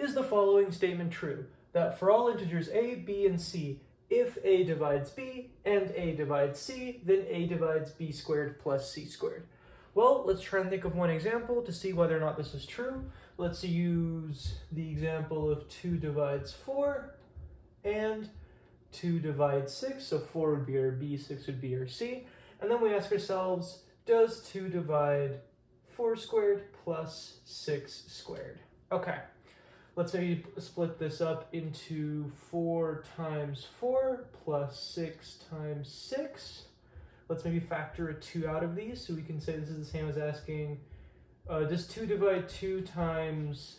is the following statement true, that for all integers a, b, and c, if a divides b and a divides c, then a divides b² plus c²? Well, let's try and think of one example to see whether or not this is true. Let's use the example of 2 divides 4 and 2 divides 6. So 4 would be our b, 6 would be our c. And then we ask ourselves, does 2 divide 4² plus 6²? Okay, let's maybe split this up into 4 times 4 plus 6 times 6. Let's maybe factor a 2 out of these, so we can say this is the same as asking, does 2 divide 2 times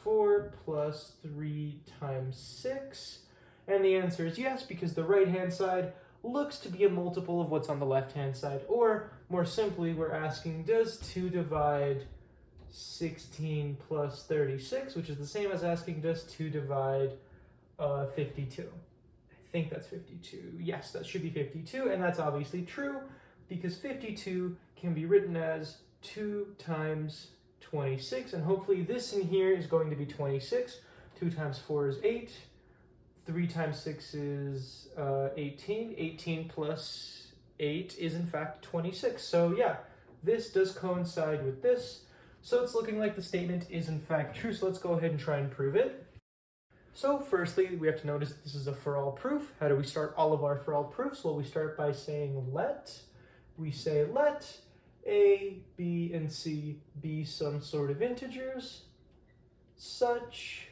4 plus 3 times 6? And the answer is yes, because the right-hand side looks to be a multiple of what's on the left-hand side. Or, more simply, we're asking, does 2 divide 16 plus 36, which is the same as asking, does 2 divide 52? I think that's 52. Yes, that should be 52, and that's obviously true, because 52 can be written as 2 times 26, and hopefully this in here is going to be 26. 2 times 4 is 8. 3 times 6 is 18. 18 plus 8 is in fact 26. So yeah, this does coincide with this. So it's looking like the statement is in fact true. So let's go ahead and try and prove it. So firstly, we have to notice that this is a for all proof. How do we start all of our for all proofs? Well, we start by saying let. We say let a, b, and c be some sort of integers such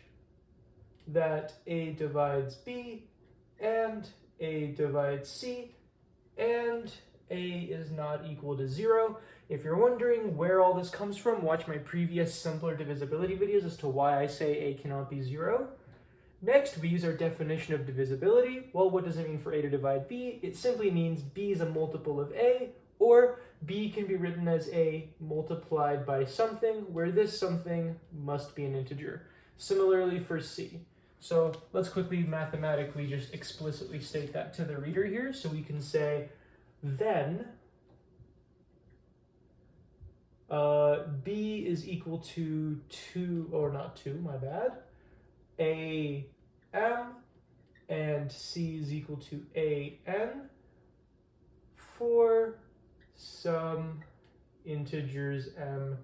that a divides b and a divides c and a is not equal to 0. If you're wondering where all this comes from, watch my previous simpler divisibility videos as to why I say a cannot be 0. Next, we use our definition of divisibility. Well, what does it mean for a to divide b? It simply means b is a multiple of a, or b can be written as a multiplied by something, where this something must be an integer. Similarly for c. So let's quickly mathematically just explicitly state that to the reader here. So we can say, then b is equal to 2, or not 2, my bad, a m, and c is equal to a n for some integers m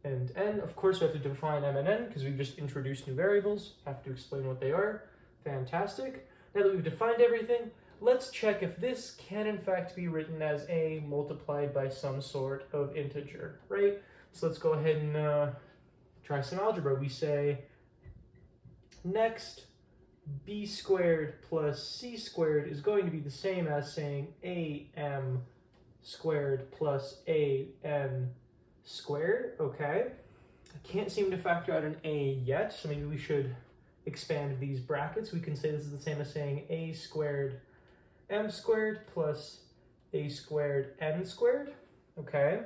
and n. Of course, we have to define m and n because we've just introduced new variables. Have to explain what they are. Fantastic. Now that we've defined everything, let's check if this can in fact be written as a multiplied by some sort of integer, right? So let's go ahead and try some algebra. We say, next, b² plus c² is going to be the same as saying am² plus an² okay? I can't seem to factor out an a yet, so maybe we should expand these brackets. We can say this is the same as saying a² m² plus a² n², okay?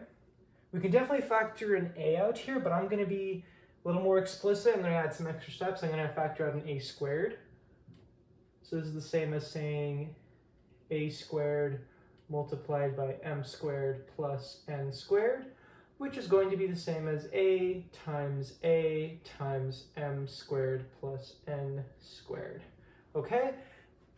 We can definitely factor an a out here, but I'm going to be a little more explicit. I'm going to add some extra steps. I'm going to factor out an a². So this is the same as saying a² multiplied by m² plus n², which is going to be the same as a times m² plus n². Okay?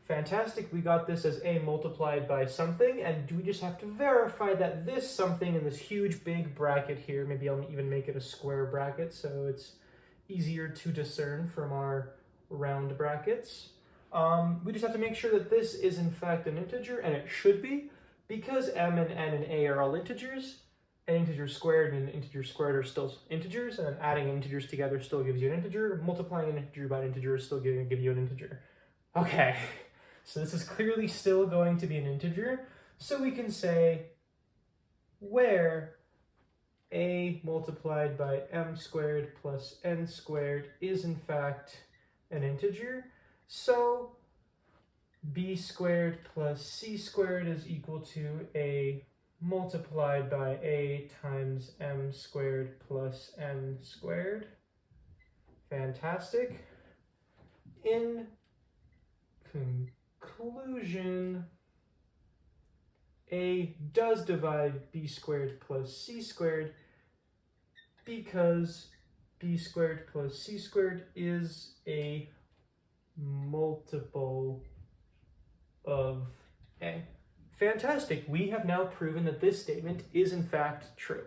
Fantastic. We got this as a multiplied by something, and we just have to verify that this something in this huge big bracket here, maybe I'll even make it a square bracket so it's easier to discern from our round brackets. We just have to make sure that this is in fact an integer, and it should be, because m and n and a are all integers. An integer squared and an integer squared are still integers, and then adding integers together still gives you an integer. Multiplying an integer by an integer is still going to give you an integer. Okay, so this is clearly still going to be an integer. So we can say where a multiplied by m² plus n² is in fact an integer. So b² plus c² is equal to a multiplied by a times m² plus n². Fantastic. In conclusion, a does divide b² plus c² because b² plus c² is a multiple of a. Fantastic, we have now proven that this statement is in fact true.